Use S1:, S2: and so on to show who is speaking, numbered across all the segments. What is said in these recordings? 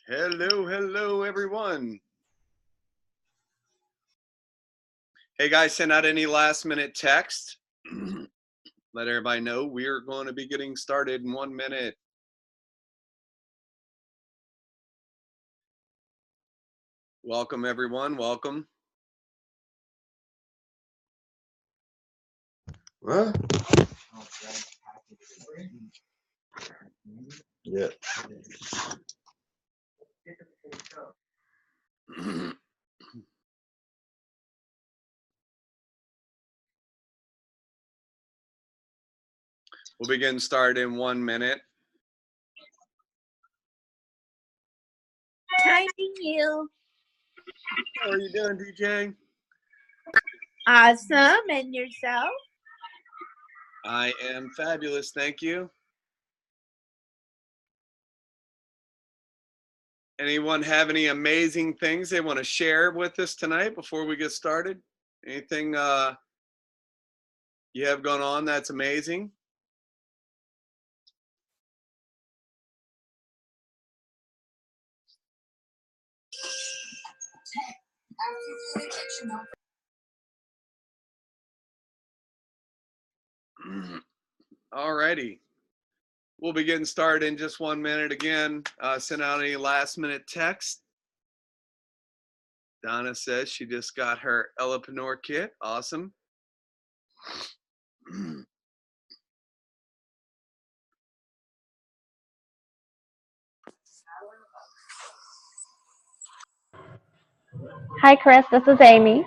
S1: Hello, everyone. Hey, guys, send out any last-minute text. Let everybody know we're going to be getting started in 1 minute. Welcome, everyone. Welcome.
S2: What? Yeah.
S1: We'll be getting started in 1 minute.
S3: Hi, you.
S1: How are you doing, DJ?
S3: Awesome. And yourself?
S1: I am fabulous. Thank you. Anyone have any amazing things they want to share with us tonight before we get started? Anything you have going on that's amazing? All righty. We'll be getting started in just 1 minute. Again, send out any last-minute text. Donna says she just got her Elapreneur kit. Awesome.
S4: Hi, Chris. This is Amy.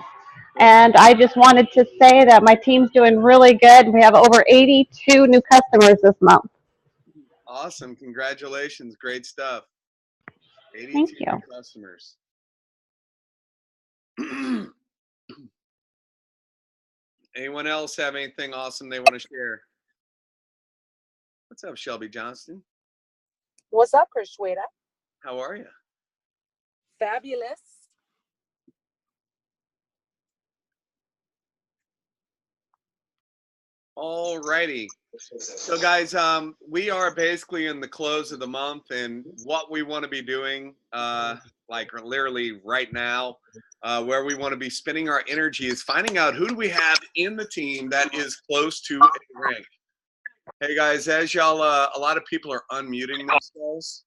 S4: And I just wanted to say that my team's doing really good. We have over 82 new customers this month.
S1: Awesome. Congratulations. Great stuff. 82
S4: Thank you.
S1: new customers. Anyone else have anything awesome they want to share? What's up, Shelby Johnston?
S5: What's up, Chris Schweda?
S1: How are you?
S5: Fabulous.
S1: All righty. So guys, we are basically in the close of the month, and what we want to be doing, like literally right now, where we want to be spending our energy is finding out who do we have in the team that is close to a rank. Hey guys, as y'all, a lot of people are unmuting themselves.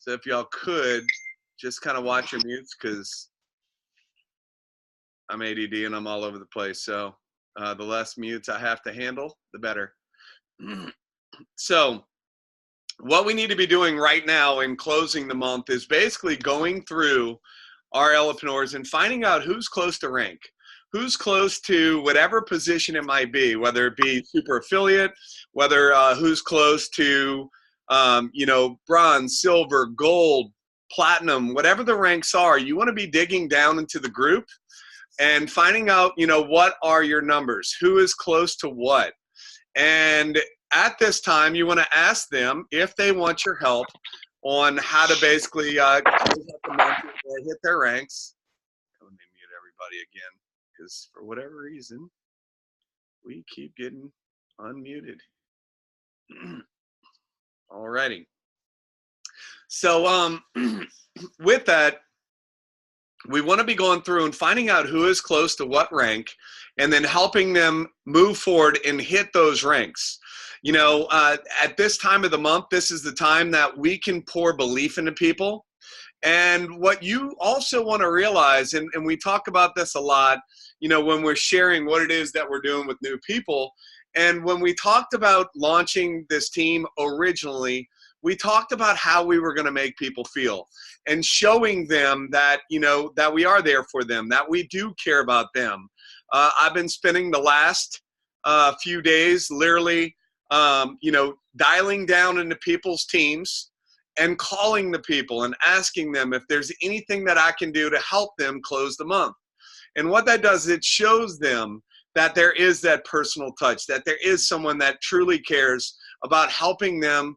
S1: So if y'all could just kind of watch your mutes, because I'm ADD and I'm all over the place. So the less mutes I have to handle, the better. So what we need to be doing right now in closing the month is basically going through our Elapreneurs and finding out who's close to rank, who's close to whatever position it might be, whether it be super affiliate, whether who's close to, bronze, silver, gold, platinum, whatever the ranks are. You want to be digging down into the group and finding out, what are your numbers, who is close to what. And at this time, you want to ask them if they want your help on how to basically close up the month or hit their ranks. Let me mute everybody again, because for whatever reason, we keep getting unmuted. Alrighty. So with that, we want to be going through and finding out who is close to what rank and then helping them move forward and hit those ranks. At this time of the month, this is the time that we can pour belief into people. And what you also want to realize, and we talk about this a lot, when we're sharing what it is that we're doing with new people. And when we talked about launching this team originally, we talked about how we were going to make people feel and showing them that, that we are there for them, that we do care about them. I've been spending the last few days literally, dialing down into people's teams and calling the people and asking them if there's anything that I can do to help them close the month. And what that does, it shows them that there is that personal touch, that there is someone that truly cares about helping them,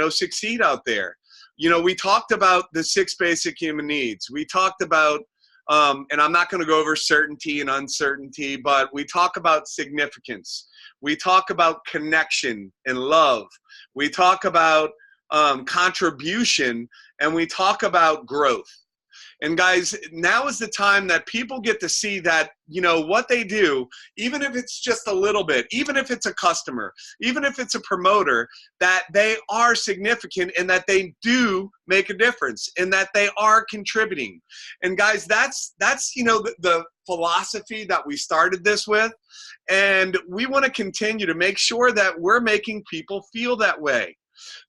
S1: succeed out there. We talked about the 6 basic human needs. We talked about, and I'm not going to go over certainty and uncertainty, but we talk about significance. We talk about connection and love. We talk about contribution, and we talk about growth. And guys, now is the time that people get to see that, you know, what they do, even if it's just a little bit, even if it's a customer, even if it's a promoter, that they are significant and that they do make a difference and that they are contributing. And guys, that's you know, the philosophy that we started this with. And we want to continue to make sure that we're making people feel that way.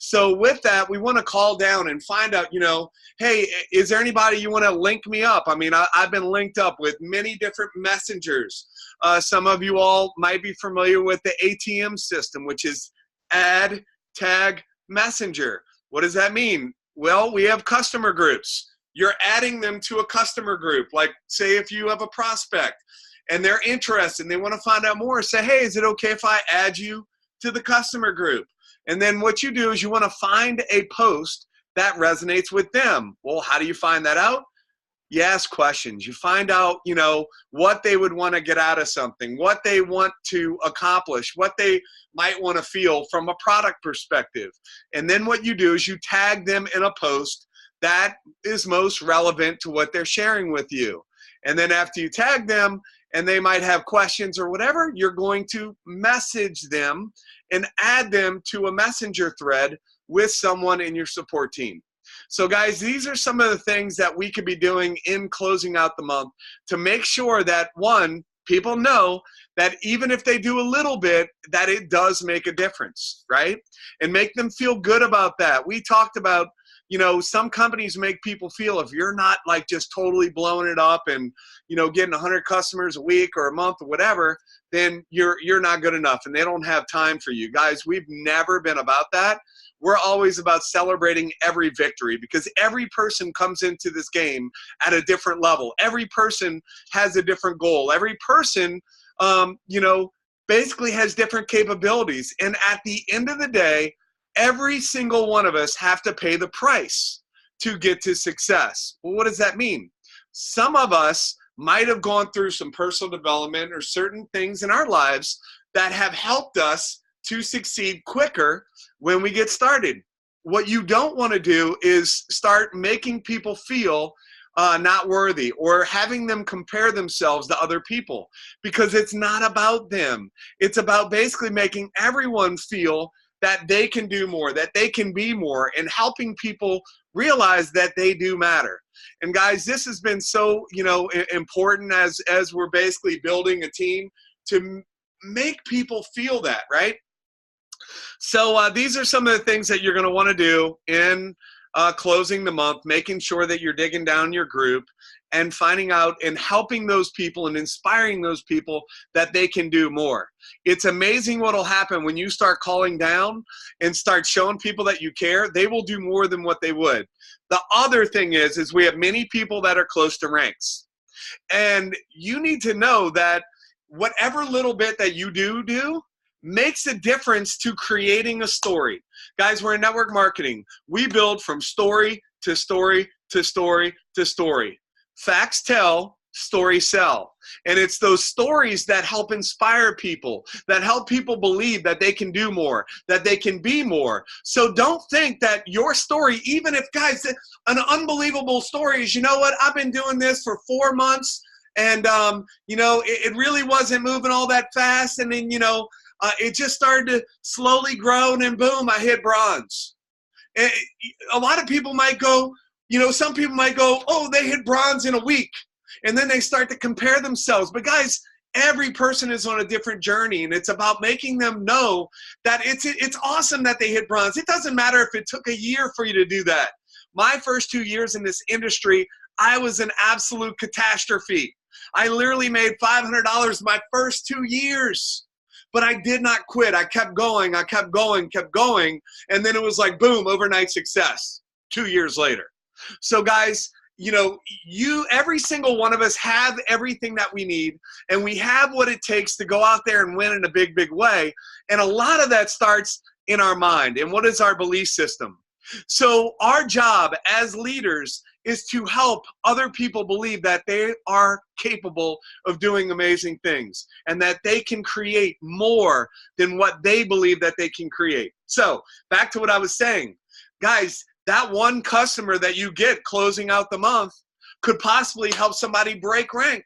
S1: So with that, we want to call down and find out, you know, hey, is there anybody you want to link me up? I mean, I've been linked up with many different messengers. Some of you all might be familiar with the ATM system, which is Add Tag Messenger. What does that mean? Well, we have customer groups. You're adding them to a customer group. Like, say if you have a prospect and they're interested and they want to find out more, say, hey, is it okay if I add you to the customer group? And then what you do is you want to find a post that resonates with them. Well, how do you find that out? You ask questions. You find out, you know, what they would want to get out of something, what they want to accomplish, what they might want to feel from a product perspective. And then what you do is you tag them in a post that is most relevant to what they're sharing with you. And then after you tag them and they might have questions or whatever, you're going to message them and add them to a messenger thread with someone in your support team. So guys, these are some of the things that we could be doing in closing out the month to make sure that, one, people know that even if they do a little bit, that it does make a difference, right? And make them feel good about that. We talked about, you know, some companies make people feel if you're not like just totally blowing it up and, you know, getting 100 customers a week or a month or whatever, then you're not good enough and they don't have time for you. Guys, we've never been about that. We're always about celebrating every victory because every person comes into this game at a different level. Every person has a different goal. Every person, you know, basically has different capabilities. And at the end of the day, every single one of us have to pay the price to get to success. Well, what does that mean? Some of us might have gone through some personal development or certain things in our lives that have helped us to succeed quicker when we get started. What you don't want to do is start making people feel not worthy or having them compare themselves to other people, because it's not about them. It's about basically making everyone feel that they can do more, that they can be more, and helping people realize that they do matter. And guys, this has been so, you know, important as we're basically building a team to make people feel that, right? So these are some of the things that you're going to want to do in closing the month, making sure that you're digging down your group and finding out and helping those people and inspiring those people that they can do more. It's amazing what will happen when you start calling down and start showing people that you care. They will do more than what they would. The other thing is we have many people that are close to ranks. And you need to know that whatever little bit that you do makes a difference to creating a story. Guys, we're in network marketing. We build from story to story to story to story. Facts tell, stories sell. And it's those stories that help inspire people, that help people believe that they can do more, that they can be more. So don't think that your story, even if, guys, an unbelievable story is, you know what, I've been doing this for 4 months and, you know, it really wasn't moving all that fast. And then, you know, it just started to slowly grow and then boom, I hit bronze. And a lot of people might go, you know, some people might go, oh, they hit bronze in a week. And then they start to compare themselves. But guys, every person is on a different journey. And it's about making them know that it's awesome that they hit bronze. It doesn't matter if it took a year for you to do that. My first 2 years in this industry, I was an absolute catastrophe. I literally made $500 my first 2 years. But I did not quit. I kept going. I kept going, kept going. And then it was like, boom, overnight success 2 years later. So guys, you know, every single one of us have everything that we need, and we have what it takes to go out there and win in a big, big way. And a lot of that starts in our mind. And what is our belief system? So our job as leaders is to help other people believe that they are capable of doing amazing things and that they can create more than what they believe that they can create. So back to what I was saying. guys, that one customer that you get closing out the month could possibly help somebody break rank,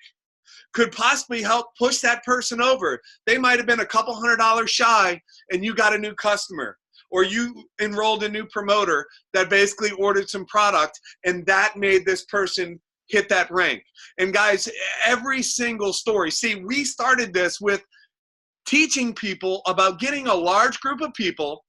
S1: could possibly help push that person over. They might have been a couple $100 shy and you got a new customer, or you enrolled a new promoter that basically ordered some product and that made this person hit that rank. And guys, every single story, see, we started this with teaching people about getting a large group of people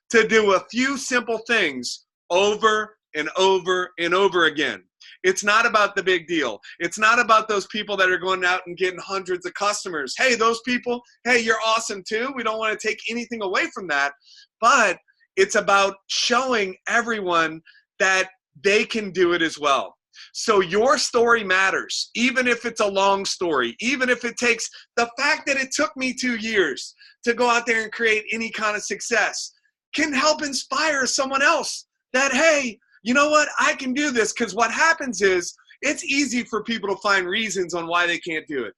S1: to do a few simple things over and over and over again. It's not about the big deal. It's not about those people that are going out and getting hundreds of customers. Hey, those people, hey, you're awesome too. We don't want to take anything away from that. But it's about showing everyone that they can do it as well. So your story matters, even if it's a long story, even if it takes the fact that it took me 2 years to go out there and create any kind of success can help inspire someone else that, hey, you know what, I can do this. Because what happens is it's easy for people to find reasons on why they can't do it.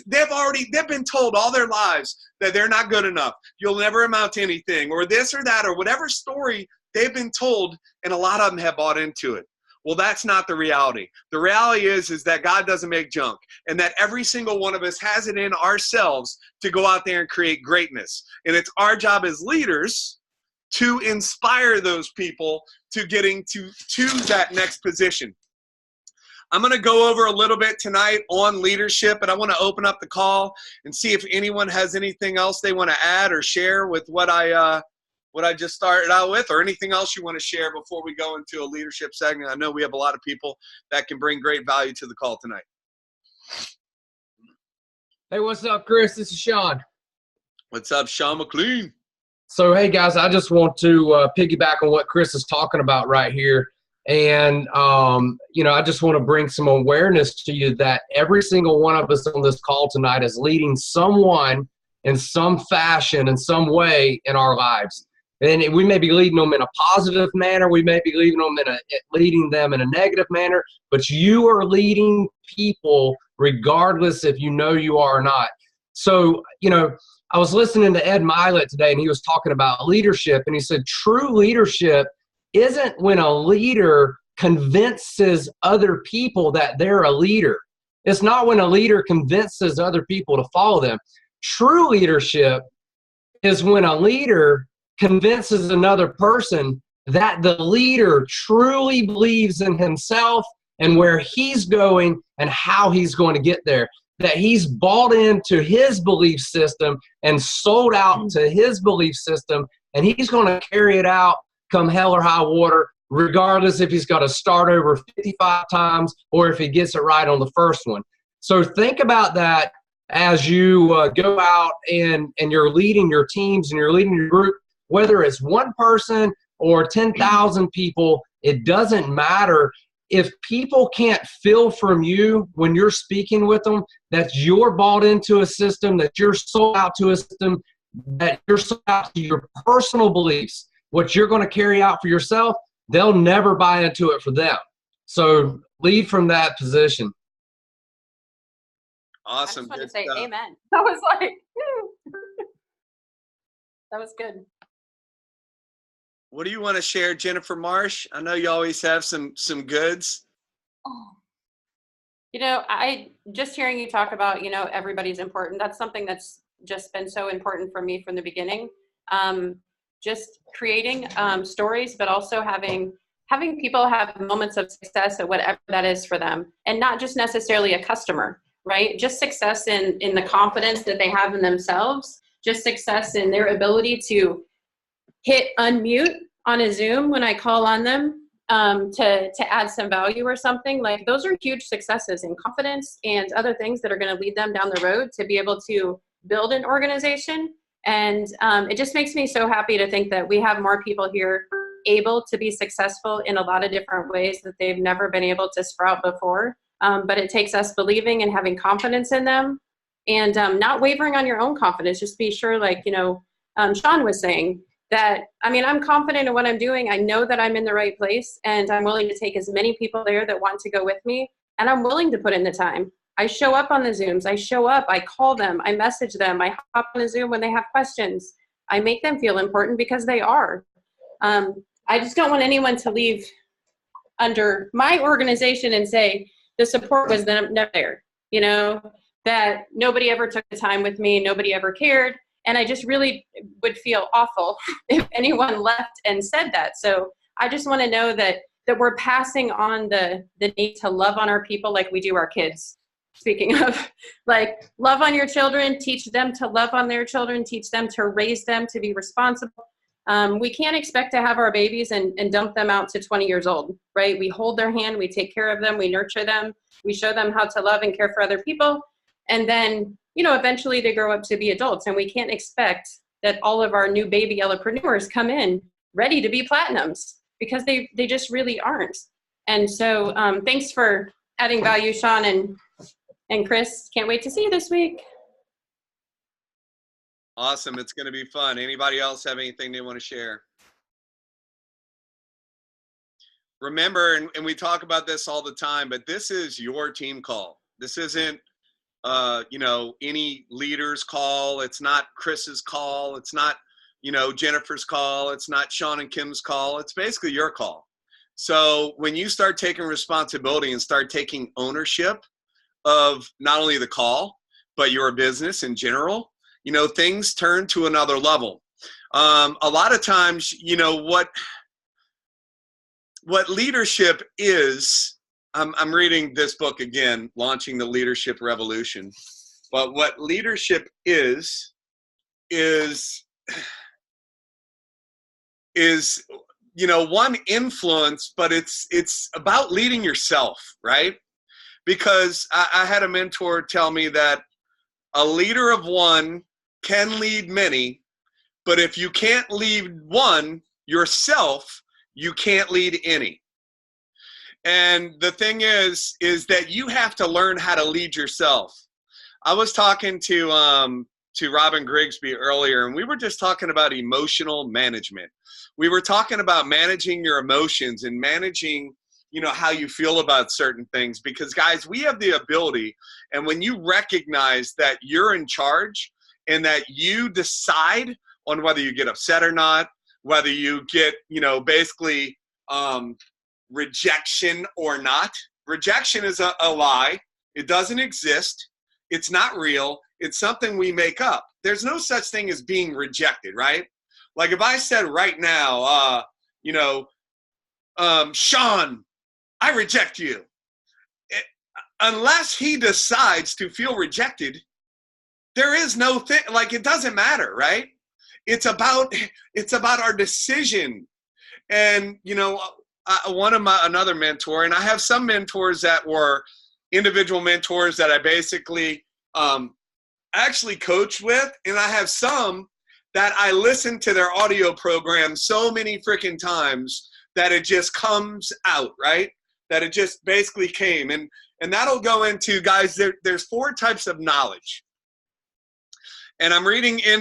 S1: They've been told all their lives that they're not good enough. You'll never amount to anything, or this or that, or whatever story they've been told, and a lot of them have bought into it. Well, that's not the reality. The reality is that God doesn't make junk, and that every single one of us has it in ourselves to go out there and create greatness. And it's our job as leaders to inspire those people to getting to that next position. I'm going to go over a little bit tonight on leadership, and I want to open up the call and see if anyone has anything else they want to add or share with what I just started out with, or anything else you want to share before we go into a leadership segment. I know we have a lot of people that can bring great value to the call tonight.
S2: Hey, what's up, Chris? This is Sean.
S1: What's up, Sean McLean?
S2: So, hey, guys, I just want to piggyback on what Chris is talking about right here. And, I just want to bring some awareness to you that every single one of us on this call tonight is leading someone in some fashion, in some way in our lives. And we may be leading them in a positive manner. We may be leading them in a negative manner. But you are leading people regardless if you know you are or not. So, I was listening to Ed Mylett today, and he was talking about leadership. And he said true leadership isn't when a leader convinces other people that they're a leader. It's not when a leader convinces other people to follow them. True leadership is when a leader convinces another person that the leader truly believes in himself and where he's going and how he's going to get there, that he's bought into his belief system and sold out to his belief system, and he's going to carry it out come hell or high water, regardless if he's got to start over 55 times or if he gets it right on the first one. So think about that as you go out and you're leading your teams and you're leading your group, whether it's one person or 10,000 people, it doesn't matter. If people can't feel from you when you're speaking with them that you're bought into a system, that you're sold out to a system, that you're sold out to your personal beliefs, what you're going to carry out for yourself, they'll never buy into it for them. So lead from that position.
S1: Awesome.
S6: I just want to say amen. That was like, that was good.
S1: What do you want to share, Jennifer Marsh? I know you always have some goods.
S6: Oh. I just hearing you talk about, everybody's important. That's something that's just been so important for me from the beginning. Just creating stories, but also having people have moments of success at whatever that is for them, and not just necessarily a customer, right? Just success in the confidence that they have in themselves, just success in their ability to hit unmute on a Zoom when I call on them to add some value or something. Like, those are huge successes in confidence and other things that are going to lead them down the road to be able to build an organization. And it just makes me so happy to think that we have more people here able to be successful in a lot of different ways that they've never been able to sprout before. But it takes us believing and having confidence in them, and not wavering on your own confidence. Just be sure, like, Sean was saying, that, I'm confident in what I'm doing. I know that I'm in the right place, and I'm willing to take as many people there that want to go with me, and I'm willing to put in the time. I show up on the Zooms. I show up. I call them. I message them. I hop on a Zoom when they have questions. I make them feel important because they are. I just don't want anyone to leave under my organization and say the support was never there, you know, that nobody ever took the time with me, nobody ever cared. And I just really would feel awful if anyone left and said that. So I just want to know that we're passing on the need to love on our people like we do our kids. Speaking of, like, love on your children, teach them to love on their children, teach them to raise them to be responsible. We can't expect to have our babies and dump them out to 20 years old, right? We hold their hand, we take care of them, we nurture them, we show them how to love and care for other people. And then, you know, eventually they grow up to be adults, and we can't expect that all of our new baby yellowpreneurs come in ready to be platinums, because they just really aren't. And so thanks for adding value, Sean and Chris. Can't wait to see you this week.
S1: Awesome. It's going to be fun. Anybody else have anything they want to share? Remember, and we talk about this all the time, but this is your team call. This isn't, you know, any leader's call. It's not Chris's call. It's not, you know, Jennifer's call. It's not Sean and Kim's call. It's basically your call. So when you start taking responsibility and start taking ownership of not only the call, but your business in general, you know, things turn to another level. A lot of times, you know, what leadership is, I'm reading this book again, Launching the Leadership Revolution. But what leadership is, you know, one, influence, but it's about leading yourself, right? Because I had a mentor tell me that a leader of one can lead many, but if you can't lead one yourself, you can't lead any. And the thing is that you have to learn how to lead yourself. I was talking to Robin Grigsby earlier, and we were just talking about emotional management. We were talking about managing your emotions and managing, you know, how you feel about certain things, because guys, we have the ability, and when you recognize that you're in charge and that you decide on whether you get upset or not, whether you get, you know, basically rejection or not. Rejection is a lie. It doesn't exist. It's not real. It's something we make up. There's no such thing as being rejected, right? Like if I said right now, you know, Sean, I reject you. Unless he decides to feel rejected, there is no thing, like it doesn't matter, right? It's about our decision. And, you know, another mentor, and I have some mentors that were individual mentors that I basically actually coached with, and I have some that I listened to their audio program so many freaking times that it just comes out, right? That it just basically came. And that'll go into, guys, there's 4 types of knowledge. And I'm reading in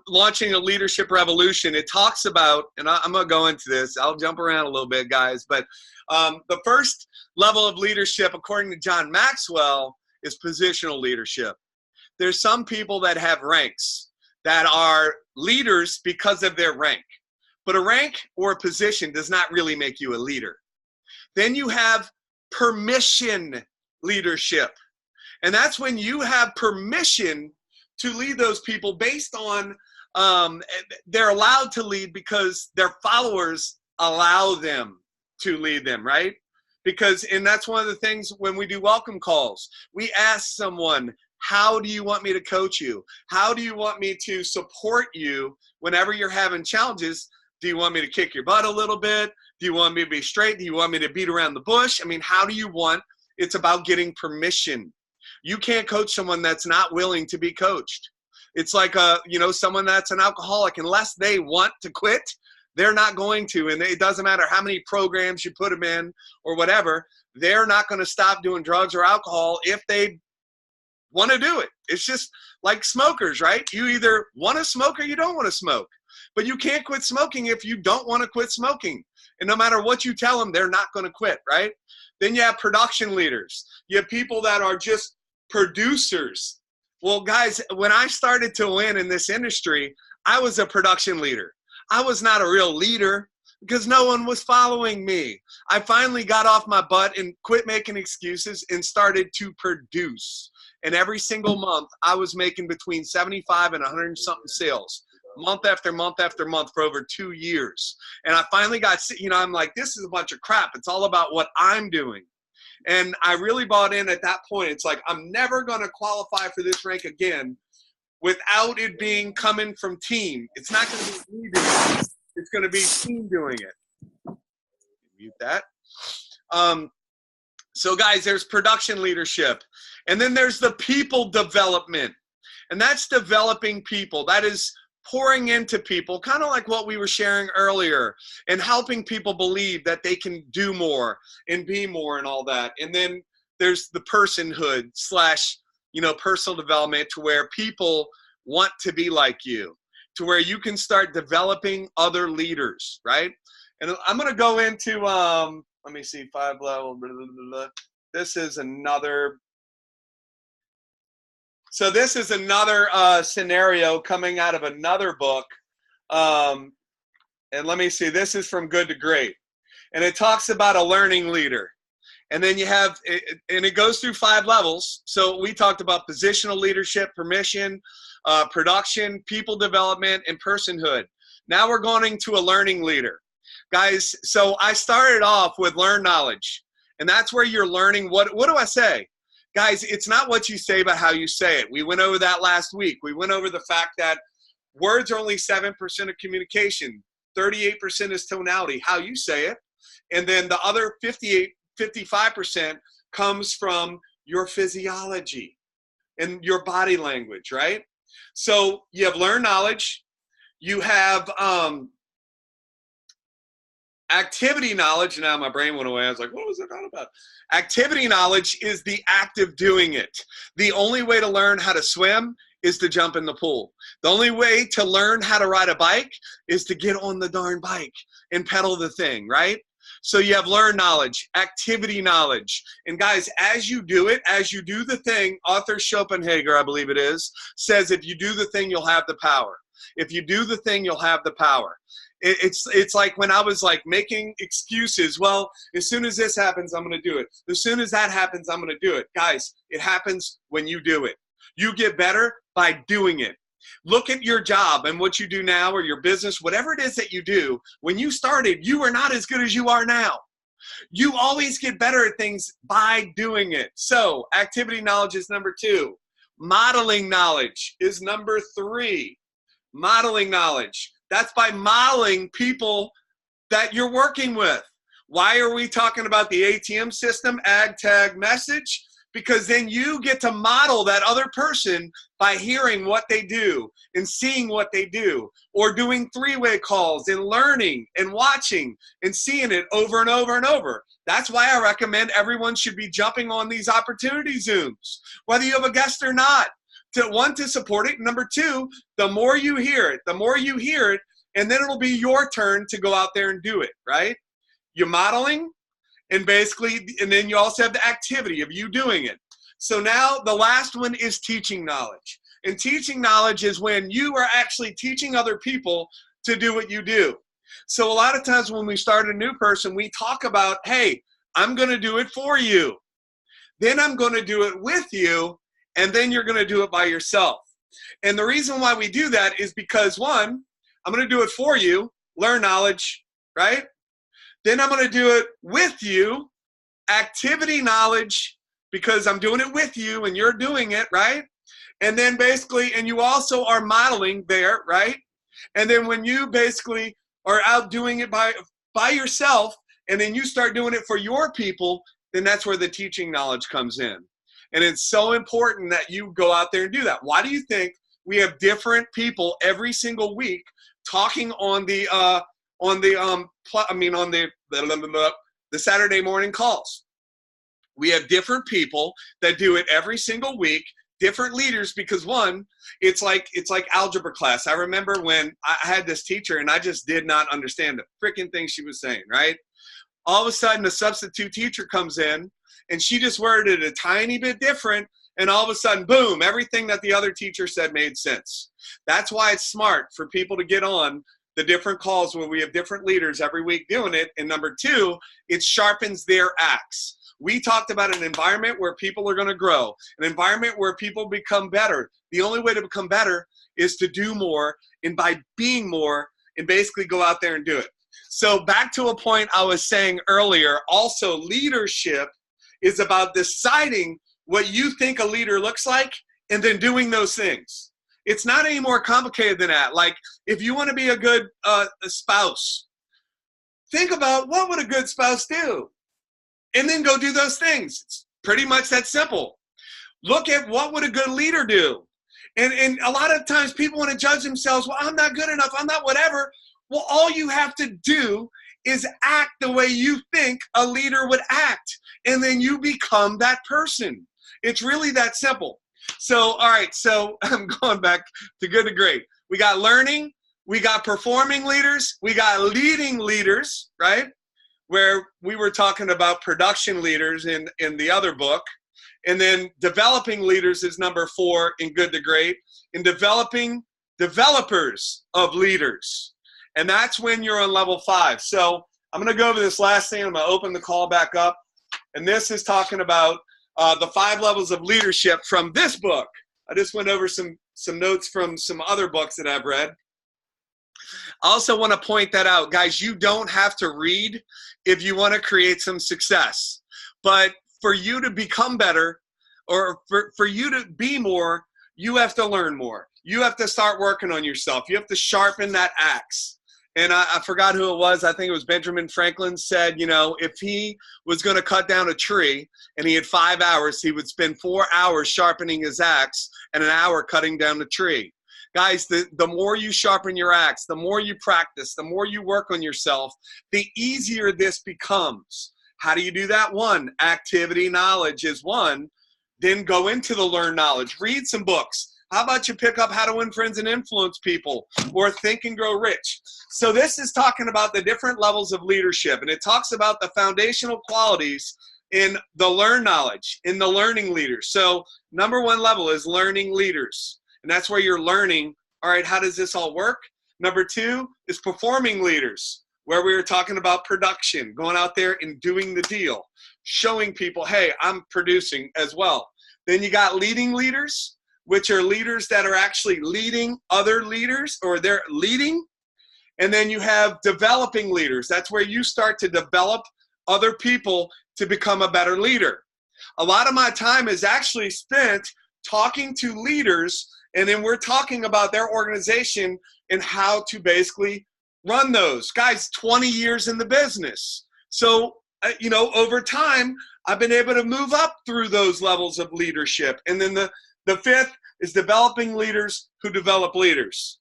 S1: Launching a Leadership Revolution, it talks about, and I'm going to go into this. I'll jump around a little bit, guys. But the first level of leadership, according to John Maxwell, is positional leadership. There's some people that have ranks that are leaders because of their rank. But a rank or a position does not really make you a leader. Then you have permission leadership. And that's when you have permission to lead those people based on they're allowed to lead because their followers allow them to lead them, right? Because, and that's one of the things when we do welcome calls, we ask someone, how do you want me to coach you? How do you want me to support you whenever you're having challenges? Do you want me to kick your butt a little bit? Do you want me to be straight? Do you want me to beat around the bush? I mean, how do you want? It's about getting permission. You can't coach someone that's not willing to be coached. It's like someone that's an alcoholic. Unless they want to quit, they're not going to. And it doesn't matter how many programs you put them in or whatever. They're not going to stop doing drugs or alcohol if they want to do it. It's just like smokers, right? You either want to smoke or you don't want to smoke. But you can't quit smoking if you don't want to quit smoking. And no matter what you tell them, they're not going to quit, right? Then you have production leaders. You have people that are just producers. Well, guys, when I started to win in this industry, I was a production leader. I was not a real leader. Because no one was following me. I finally got off my butt and quit making excuses and started to produce. And every single month, I was making between 75 and 100 and something sales, month after month after month for over 2 years. And I finally got, I'm like, this is a bunch of crap. It's all about what I'm doing. And I really bought in at that point. It's like, I'm never going to qualify for this rank again without it being coming from team. It's not going to be me doing it. It's going to be team doing it. Mute that. So guys, there's production leadership. And then there's the people development. And that's developing people. That is pouring into people, kind of like what we were sharing earlier, and helping people believe that they can do more and be more and all that. And then there's the personhood / personal development, to where people want to be like you, to where you can start developing other leaders, right? And I'm going to go into, let me see, 5 level, blah, blah, blah, blah. This is another scenario coming out of another book. And let me see, this is From Good to Great. And it talks about a learning leader. And then you have, and it goes through 5 levels. So we talked about positional leadership, permission, production, people development, and personhood. Now we're going to a learning leader. Guys, so I started off with learn knowledge. And that's where you're learning, what do I say? Guys, it's not what you say, but how you say it. We went over that last week. We went over the fact that words are only 7% of communication. 38% is tonality, how you say it. And then the other 55% comes from your physiology and your body language, right? So you have learned knowledge. You have activity knowledge. Now my brain went away. I was like, what was it all about? Activity knowledge is the act of doing it. The only way to learn how to swim is to jump in the pool. The only way to learn how to ride a bike is to get on the darn bike and pedal the thing, right? So you have learned knowledge, activity knowledge. And guys, as you do it, as you do the thing, Arthur Schopenhauer, I believe it is, says if you do the thing, you'll have the power. If you do the thing, you'll have the power. It's like when I was like making excuses. Well, as soon as this happens, I'm going to do it. As soon as that happens, I'm going to do it. Guys, it happens when you do it. You get better by doing it. Look at your job and what you do now, or your business, whatever it is that you do. When you started, you were not as good as you are now. You always get better at things by doing it. So activity knowledge is number 2. Modeling knowledge is number 3. Modeling knowledge. That's by modeling people that you're working with. Why are we talking about the ATM system, ag, tag, message? Because then you get to model that other person by hearing what they do and seeing what they do, or doing 3-way calls and learning and watching and seeing it over and over and over. That's why I recommend everyone should be jumping on these opportunity Zooms, whether you have a guest or not. To support it. Number 2, the more you hear it, and then it'll be your turn to go out there and do it, right? You're modeling, and then you also have the activity of you doing it. So now the last one is teaching knowledge. And teaching knowledge is when you are actually teaching other people to do what you do. So a lot of times when we start a new person, we talk about, hey, I'm going to do it for you. Then I'm going to do it with you. And then you're going to do it by yourself. And the reason why we do that is because, 1, I'm going to do it for you, learn knowledge, right? Then I'm going to do it with you, activity knowledge, because I'm doing it with you and you're doing it, right? And then and you also are modeling there, right? And then when you basically are out doing it by yourself, and then you start doing it for your people, then that's where the teaching knowledge comes in. And it's so important that you go out there and do that. Why do you think we have different people every single week talking on the Saturday morning calls? We have different people that do it every single week, different leaders, because 1, it's like algebra class. I remember when I had this teacher and I just did not understand the freaking thing she was saying, right? All of a sudden, a substitute teacher comes in, and she just worded it a tiny bit different, and all of a sudden, boom, everything that the other teacher said made sense. That's why it's smart for people to get on the different calls where we have different leaders every week doing it. And number two, it sharpens their axe. We talked about an environment where people are going to grow, an environment where people become better. The only way to become better is to do more, and by being more, and basically go out there and do it. So back to a point I was saying earlier, also leadership is about deciding what you think a leader looks like and then doing those things. It's not any more complicated than that. Like if you want to be a good spouse, think about what would a good spouse do? And then go do those things. It's pretty much that simple. Look at what would a good leader do. And a lot of times people want to judge themselves, well, I'm not good enough, I'm not whatever. Well, all you have to do is act the way you think a leader would act. And then you become that person. It's really that simple. So, all right, so I'm going back to good to great. We got learning, we got performing leaders, we got leading leaders, right? Where we were talking about production leaders in the other book. And then developing leaders is number 4 in good to great. And developing developers of leaders. And that's when you're on level 5. So I'm going to go over this last thing. I'm going to open the call back up. And this is talking about the 5 levels of leadership from this book. I just went over some notes from some other books that I've read. I also want to point that out. Guys, you don't have to read if you want to create some success. But for you to become better or for you to be more, you have to learn more. You have to start working on yourself. You have to sharpen that axe. And I forgot who it was. I think it was Benjamin Franklin said, you know, if he was going to cut down a tree and he had 5 hours, he would spend 4 hours sharpening his axe and an hour cutting down the tree. Guys, the more you sharpen your axe, the more you practice, the more you work on yourself, the easier this becomes. How do you do that? 1, activity knowledge is 1. Then go into the learn knowledge. Read some books. How about you pick up How to Win Friends and Influence People or Think and Grow Rich? So this is talking about the different levels of leadership, and it talks about the foundational qualities in the learn knowledge, in the learning leaders. So number 1 level is learning leaders. And that's where you're learning, all right, how does this all work? Number 2 is performing leaders, where we were talking about production, going out there and doing the deal, showing people, hey, I'm producing as well. Then you got leading leaders, which are leaders that are actually leading other leaders, or they're leading. And then you have developing leaders. That's where you start to develop other people to become a better leader. A lot of my time is actually spent talking to leaders, and then we're talking about their organization and how to basically run those. Guys, 20 years in the business. So, you know, over time, I've been able to move up through those levels of leadership. And then the 5th is developing leaders who develop leaders.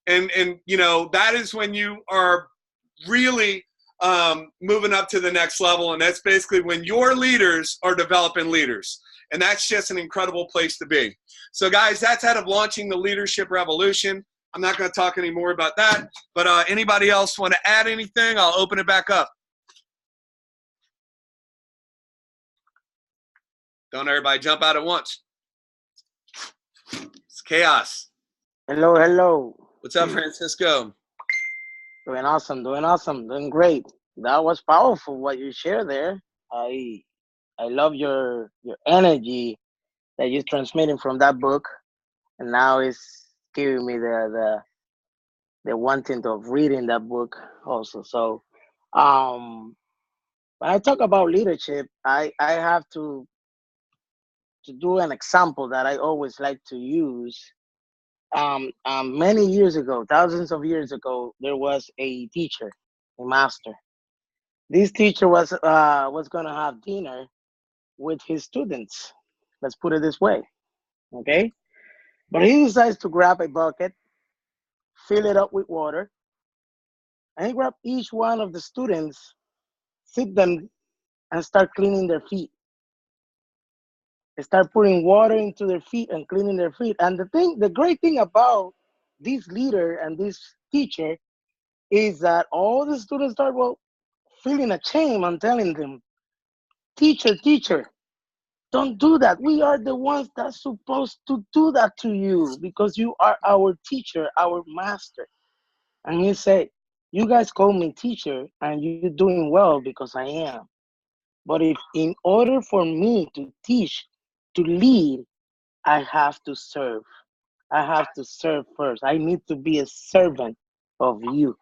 S1: And you know, that is when you are really moving up to the next level. And that's basically when your leaders are developing leaders. And that's just an incredible place to be. So guys, that's out of launching the leadership revolution. I'm not going to talk any more about that, but anybody else want to add anything? I'll open it back up. Don't everybody jump out at once. It's chaos.
S7: Hello, hello.
S1: What's up, Francisco?
S7: Doing awesome, doing great. That was powerful what you shared there. I love your energy that you're transmitting from that book, and now it's giving me the wanting of reading that book also. So when I talk about leadership, I have to do an example that I always like to use. Many years ago, thousands of years ago, there was a teacher, a master. This teacher was going to have dinner with his students. Let's put it this way, okay? But he decides to grab a bucket, fill it up with water, and he grabbed each one of the students, sit them, and start cleaning their feet. They start putting water into their feet and cleaning their feet. And the great thing about this leader and this teacher is that all the students start, feeling ashamed and telling them, teacher, don't do that. We are the ones that's supposed to do that to you because you are our teacher, our master. And he said, you guys call me teacher and you're doing well because I am. But if in order for me to teach, to lead, I have to serve. I have to serve first. I need to be a servant of you.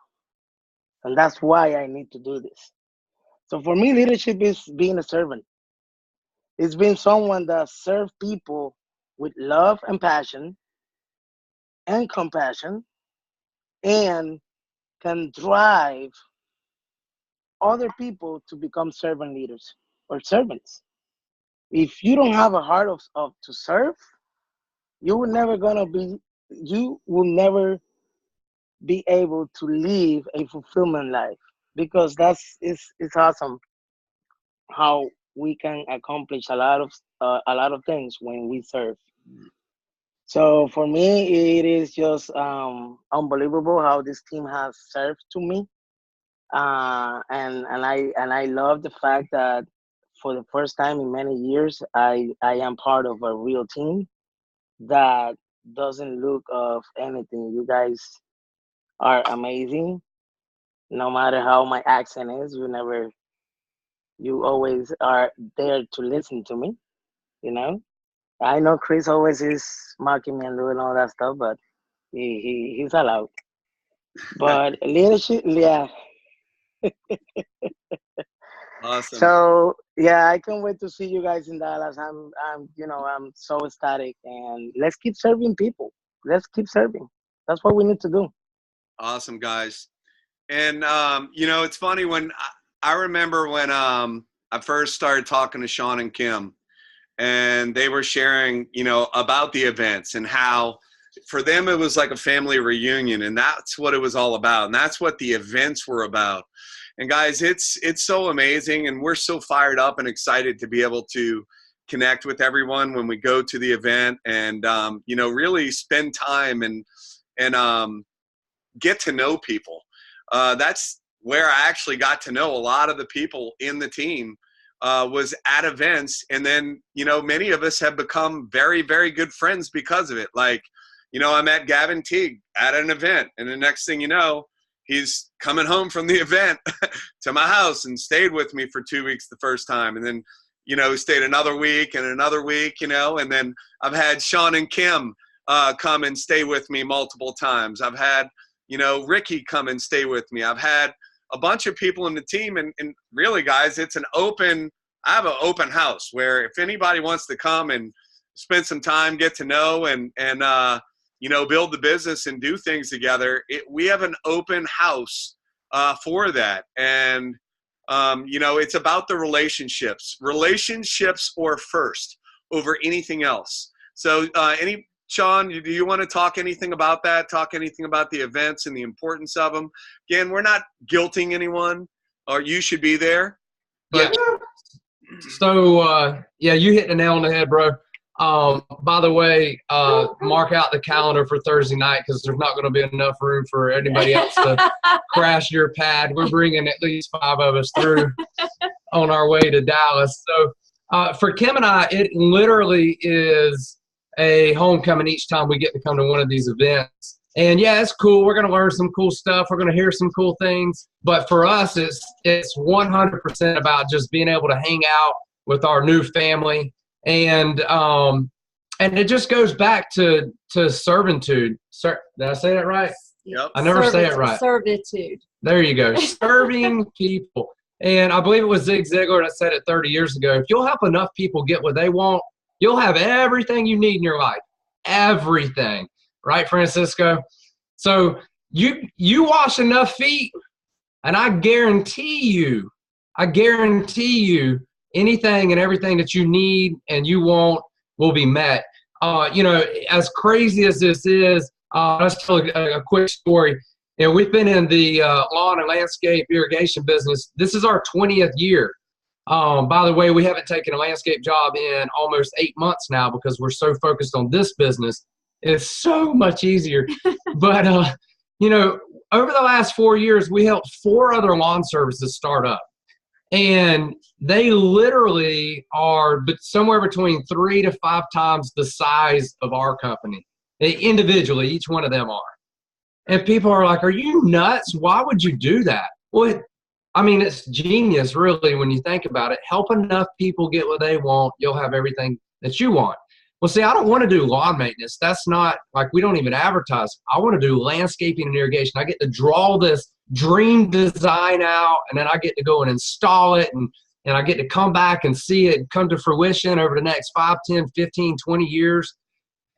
S7: And that's why I need to do this. So for me, leadership is being a servant. It's being someone that serves people with love and passion and compassion and can drive other people to become servant leaders or servants. If you don't have a heart of to serve, you will never be able to live a fulfillment life, because it's awesome how we can accomplish a lot of things when we serve. So for me, it is just unbelievable how this team has served to me, and I love the fact that for the first time in many years, I am part of a real team that doesn't look of anything. You guys are amazing. No matter how my accent is, you always are there to listen to me, you know? I know Chris always is mocking me and doing all that stuff, but he's allowed. But leadership, yeah.
S1: Awesome.
S7: So yeah, I can't wait to see you guys in Dallas. I'm so ecstatic, and let's keep serving people. Let's keep serving. That's what we need to do.
S1: Awesome, guys. And, it's funny when I remember when I first started talking to Sean and Kim, and they were sharing, about the events and how for them it was like a family reunion, and that's what it was all about. And that's what the events were about. And guys, it's so amazing, and we're so fired up and excited to be able to connect with everyone when we go to the event, and really spend time and get to know people. That's where I actually got to know a lot of the people in the team, was at events. And then, many of us have become very, very good friends because of it. Like, I met Gavin Teague at an event, and the next thing you know, he's coming home from the event to my house and stayed with me for 2 weeks the first time. And then, he stayed another week and another week, and then I've had Sean and Kim come and stay with me multiple times. I've had, Ricky come and stay with me. I've had a bunch of people in the team, and really, guys, I have an open house where if anybody wants to come and spend some time, get to know, and build the business and do things together, we have an open house for that. And, it's about the relationships or first over anything else. So Sean, do you want to talk anything about that? Talk anything about the events and the importance of them? Again, we're not guilting anyone, or you should be there. But
S2: yeah. So, you hit the nail on the head, bro. By the way, mark out the calendar for Thursday night, because there's not going to be enough room for anybody else to crash your pad. We're bringing at least 5 of us through on our way to Dallas. So for Kim and I, it literally is a homecoming each time we get to come to one of these events. And yeah, it's cool. We're going to learn some cool stuff. We're going to hear some cool things. But for us, it's 100% about just being able to hang out with our new family. And it just goes back to servitude. Did I say that right?
S1: Yep.
S2: I never say it right.
S8: Servitude.
S2: There you go. Serving people. And I believe it was Zig Ziglar that said it 30 years ago. If you'll help enough people get what they want, you'll have everything you need in your life. Everything. Right, Francisco? So you wash enough feet, and I guarantee you, anything and everything that you need and you want will be met. As crazy as this is, let's tell a quick story. We've been in the lawn and landscape irrigation business. This is our 20th year. By the way, we haven't taken a landscape job in almost 8 months now because we're so focused on this business. It's so much easier. But, over the last 4 years, we helped 4 other lawn services start up. And they literally are somewhere between 3 to 5 times the size of our company. Individually, each one of them are. And people are like, are you nuts? Why would you do that? Well, I mean, it's genius, really, when you think about it. Help enough people get what they want, you'll have everything that you want. Well, see, I don't want to do lawn maintenance. That's not, like, we don't even advertise. I want to do landscaping and irrigation. I get to draw this dream design out, and then I get to go and install it, and I get to come back and see it come to fruition over the next 5, 10, 15, 20 years.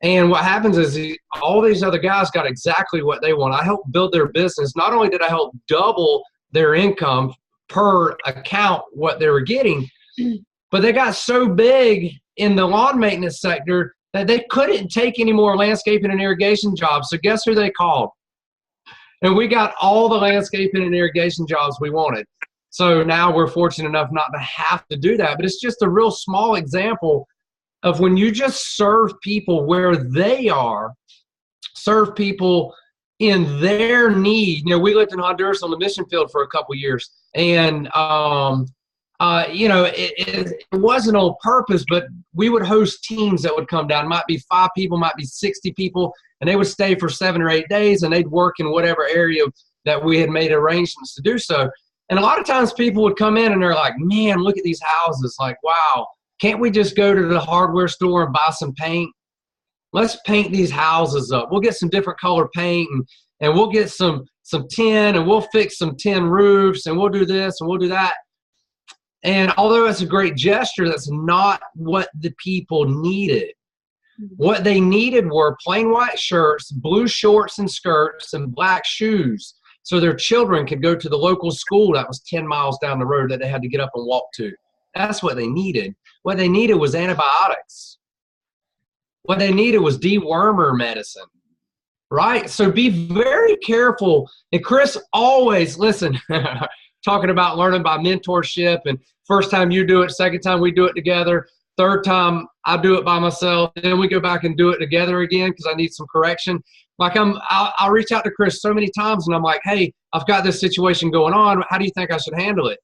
S2: And what happens is all these other guys got exactly what they want. I helped build their business. Not only did I help double their income per account what they were getting, but they got so big in the lawn maintenance sector that they couldn't take any more landscaping and irrigation jobs. So guess who they called? And we got all the landscaping and irrigation jobs we wanted. So now we're fortunate enough not to have to do that. But it's just a real small example of when you just serve people where they are, serve people in their need. You know, we lived in Honduras on the mission field for a couple of years, and you know, it wasn't on purpose, but we would host teams that would come down. It might be 5 people, might be 60 people, and they would stay for 7 or 8 days, and they'd work in whatever area that we had made arrangements to do so. And a lot of times people would come in and they're like, man, look at these houses. Like, wow, can't we just go to the hardware store and buy some paint? Let's paint these houses up. We'll get some different color paint, and we'll get some tin, and we'll fix some tin roofs, and we'll do this and we'll do that. And although it's a great gesture, that's not what the people needed. What they needed were plain white shirts, blue shorts and skirts, and black shoes, so their children could go to the local school that was 10 miles down the road that they had to get up and walk to. That's what they needed. What they needed was antibiotics. What they needed was dewormer medicine, right? So be very careful. And Chris always, listen, talking about learning by mentorship, and first time you do it, second time we do it together, third time I do it by myself, then we go back and do it together again because I need some correction. Like I'll reach out to Chris so many times and I'm like, hey, I've got this situation going on. How do you think I should handle it?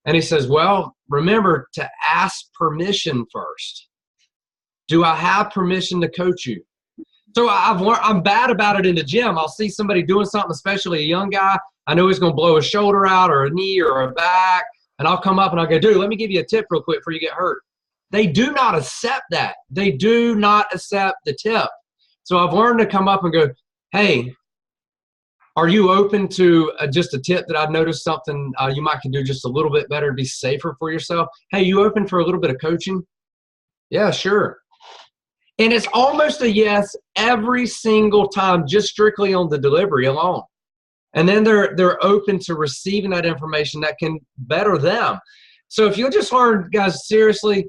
S2: And he says, well, remember to ask permission first. Do I have permission to coach you? So I'm bad about it in the gym. I'll see somebody doing something, especially a young guy. I know he's going to blow a shoulder out or a knee or a back, and I'll come up and I'll go, dude, let me give you a tip real quick before you get hurt. They do not accept that. They do not accept the tip. So I've learned to come up and go, hey, are you open to just a tip that I've noticed something you might can do just a little bit better to be safer for yourself? Hey, you open for a little bit of coaching? Yeah, sure. And it's almost a yes every single time, just strictly on the delivery alone. And then they're open to receiving that information that can better them. So if you'll just learn, guys, seriously,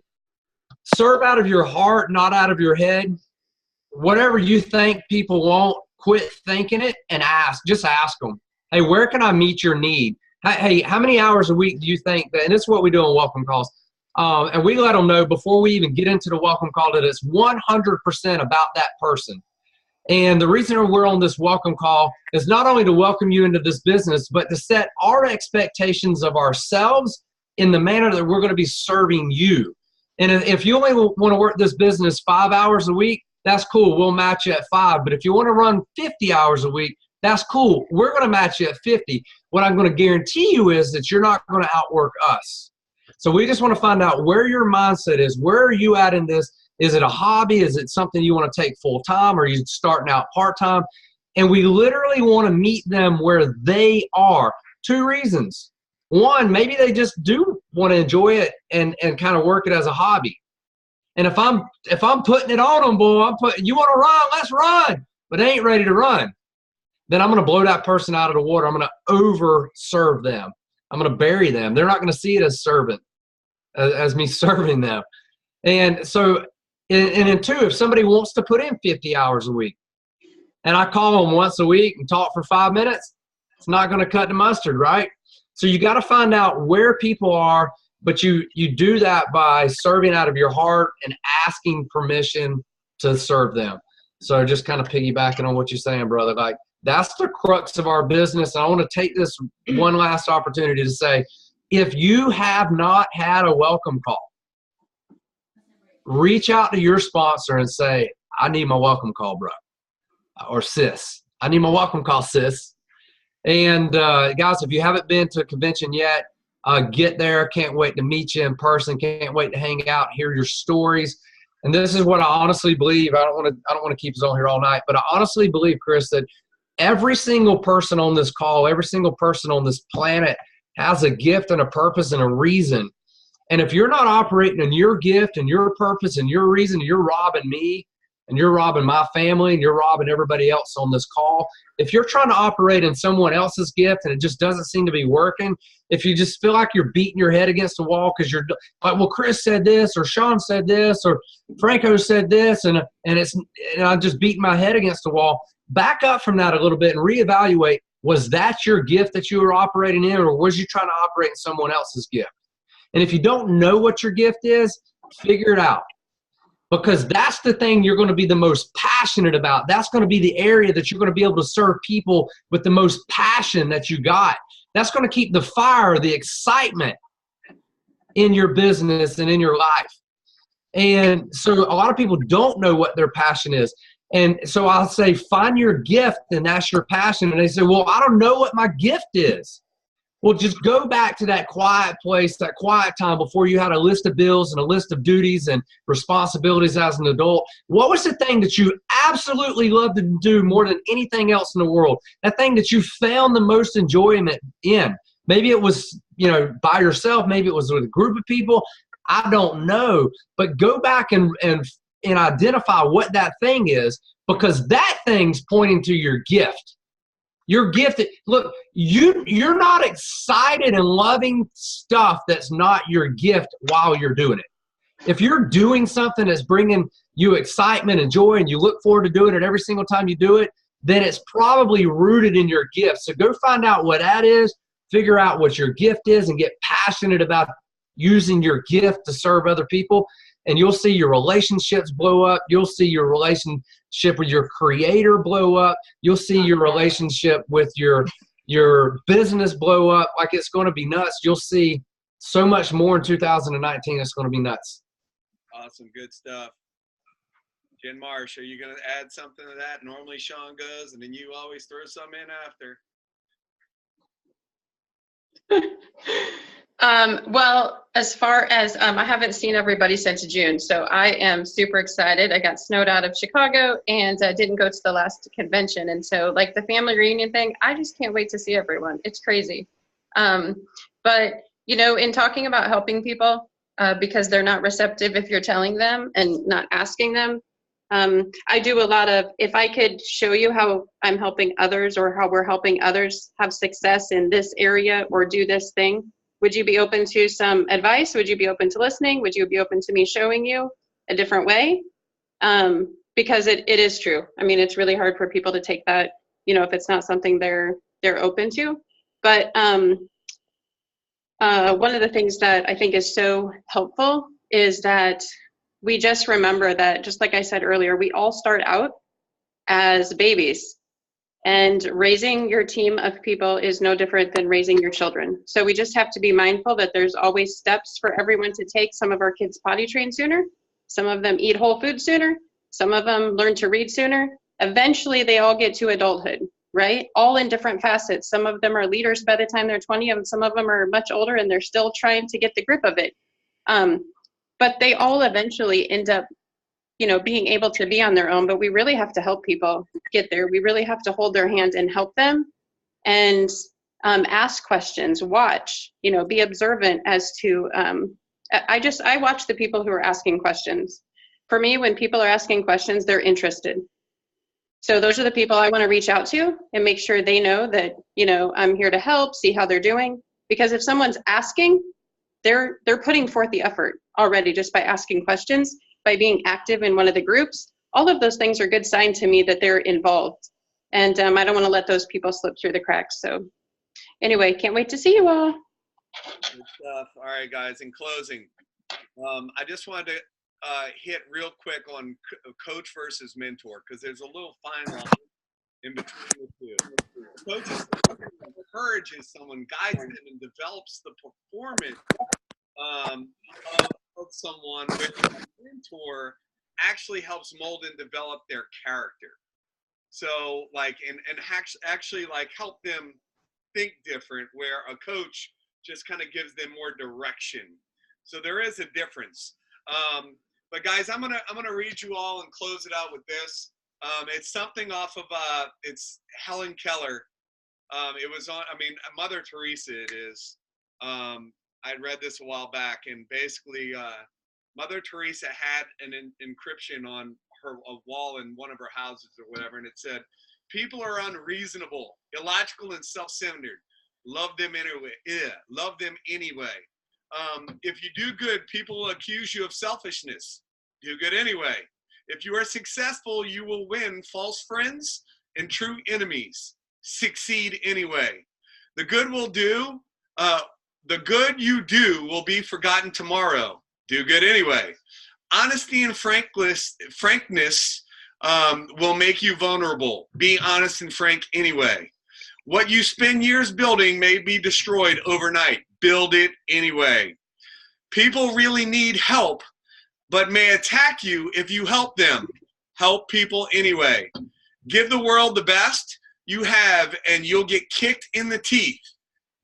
S2: serve out of your heart, not out of your head. Whatever you think people want, quit thinking it and ask. Just ask them, hey, where can I meet your need? Hey, how many hours a week do you think that, and this is what we do on welcome calls, and we let them know before we even get into the welcome call that it's 100% about that person. And the reason we're on this welcome call is not only to welcome you into this business, but to set our expectations of ourselves in the manner that we're going to be serving you. And if you only want to work this business 5 hours a week, that's cool. We'll match you at 5. But if you want to run 50 hours a week, that's cool. We're going to match you at 50. What I'm going to guarantee you is that you're not going to outwork us. So we just want to find out where your mindset is. Where are you at in this? Is it a hobby? Is it something you want to take full time? Or are you starting out part time? And we literally want to meet them where they are. 2 reasons. One, maybe they just do want to enjoy it and kind of work it as a hobby. And if I'm putting it on them, boy, you want to run, let's run, but they ain't ready to run, then I'm going to blow that person out of the water. I'm going to over-serve them. I'm going to bury them. They're not going to see it as servant, as me serving them. And so, and then 2, if somebody wants to put in 50 hours a week, and I call them once a week and talk for 5 minutes, it's not going to cut the mustard, right? So you got to find out where people are, but you do that by serving out of your heart and asking permission to serve them. So just kind of piggybacking on what you're saying, brother, like that's the crux of our business. And I want to take this one last opportunity to say, if you have not had a welcome call, reach out to your sponsor and say, I need my welcome call, bro, or sis. I need my welcome call, sis. And guys, if you haven't been to a convention yet, get there. Can't wait to meet you in person. Can't wait to hang out, hear your stories. And this is what I honestly believe. I don't want to keep us on here all night, but I honestly believe, Chris, that every single person on this call, every single person on this planet has a gift and a purpose and a reason. And if you're not operating in your gift and your purpose and your reason, you're robbing me and you're robbing my family and you're robbing everybody else on this call. If you're trying to operate in someone else's gift and it just doesn't seem to be working, if you just feel like you're beating your head against the wall because you're like, well, Chris said this or Sean said this or Franco said this and I'm just beating my head against the wall, back up from that a little bit and reevaluate, was that your gift that you were operating in or was you trying to operate in someone else's gift? And if you don't know what your gift is, figure it out. Because that's the thing you're going to be the most passionate about. That's going to be the area that you're going to be able to serve people with the most passion that you got. That's going to keep the fire, the excitement in your business and in your life. And so a lot of people don't know what their passion is. And so I'll say, find your gift and that's your passion. And they say, well, I don't know what my gift is. Well, just go back to that quiet place, that quiet time before you had a list of bills and a list of duties and responsibilities as an adult. What was the thing that you absolutely loved to do more than anything else in the world? That thing that you found the most enjoyment in. Maybe it was, by yourself. Maybe it was with a group of people. I don't know. But go back and identify what that thing is, because that thing's pointing to your gift. You're gifted. Look, you're not excited and loving stuff that's not your gift while you're doing it. If you're doing something that's bringing you excitement and joy and you look forward to doing it every single time you do it, then it's probably rooted in your gift. So go find out what that is, figure out what your gift is, and get passionate about using your gift to serve other people. And you'll see your relationships blow up. You'll see your relationship with your creator blow up. You'll see your relationship with your business blow up. Like, it's going to be nuts. You'll see so much more in 2019. It's going to be nuts.
S1: Awesome. Good stuff. Jen Marsh, are you going to add something to that? Normally Sean goes, and then you always throw some in after.
S6: Well, as far as I haven't seen everybody since June, so I am super excited. I got snowed out of Chicago and didn't go to the last convention. And so, like, the family reunion thing, I just can't wait to see everyone. It's crazy. But, in talking about helping people because they're not receptive if you're telling them and not asking them, I do a lot of, if I could show you how I'm helping others or how we're helping others have success in this area or do this thing, would you be open to some advice? Would you be open to listening? Would you be open to me showing you a different way? Because it is true. I mean, it's really hard for people to take that, if it's not something they're open to. But one of the things that I think is so helpful is that we just remember that, just like I said earlier, we all start out as babies. And raising your team of people is no different than raising your children. So we just have to be mindful that there's always steps for everyone to take. Some of our kids potty train sooner. Some of them eat whole food sooner. Some of them learn to read sooner. Eventually, they all get to adulthood, right? All in different facets. Some of them are leaders by the time they're 20, and some of them are much older and they're still trying to get the grip of it. But they all eventually end up being able to be on their own, but we really have to help people get there. We really have to hold their hand and help them and ask questions, watch, be observant as to, I watch the people who are asking questions. For me, when people are asking questions, they're interested. So those are the people I want to reach out to and make sure they know that, I'm here to help, see how they're doing. Because if someone's asking, they're putting forth the effort already just by asking questions. By being active in one of the groups, all of those things are good sign to me that they're involved. And I don't want to let those people slip through the cracks. So anyway, can't wait to see you all.
S1: Good stuff. All right, guys, in closing, I just wanted to hit real quick on coach versus mentor, because there's a little fine line in between the two. Coach encourages someone, guides them, and develops the performance of someone, with a mentor actually helps mold and develop their character. So like, and actually like help them think different, where a coach just kind of gives them more direction. So there is a difference. But guys, I'm gonna read you all and close it out with this. It's something off of it's Helen Keller. It was on, I mean, Mother Teresa it is. I read this a while back, and basically Mother Teresa had an encryption on a wall in one of her houses or whatever, and it said, "People are unreasonable, illogical, and self-centered. Love them anyway. Yeah, love them anyway. If you do good, people will accuse you of selfishness. Do good anyway. If you are successful, you will win false friends and true enemies. Succeed anyway. The good you do will be forgotten tomorrow. Do good anyway. Honesty and frankness will make you vulnerable. Be honest and frank anyway. What you spend years building may be destroyed overnight. Build it anyway. People really need help, but may attack you if you help them. Help people anyway. Give the world the best you have, and you'll get kicked in the teeth.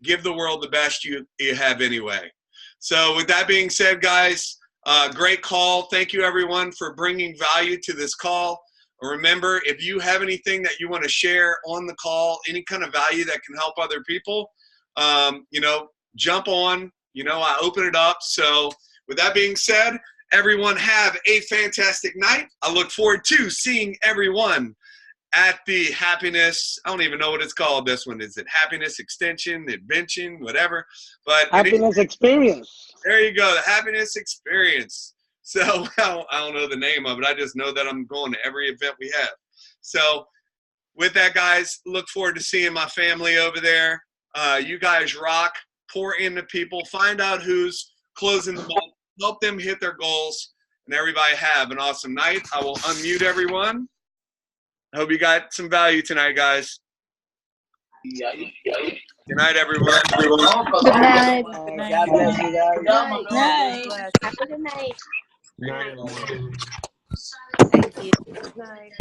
S1: Give the world the best you have anyway. So with that being said, guys, great call. Thank you, everyone, for bringing value to this call. Remember, if you have anything that you want to share on the call, any kind of value that can help other people, jump on. I open it up. So with that being said, everyone have a fantastic night. I look forward to seeing everyone at the Happiness, I don't even know what it's called, this one. Is it Happiness Extension, Invention, whatever? But
S7: Happiness Experience.
S1: There you go, the Happiness Experience. So I don't know the name of it. I just know that I'm going to every event we have. So with that, guys, look forward to seeing my family over there. You guys rock. Pour into people. Find out who's closing the month. Help them hit their goals. And everybody have an awesome night. I will unmute everyone. I hope you got some value tonight, guys. Good night, everyone.
S4: Good night.
S7: God bless you guys.
S3: Good night. Have a good night.
S2: Good night.
S3: Thank you. Good night.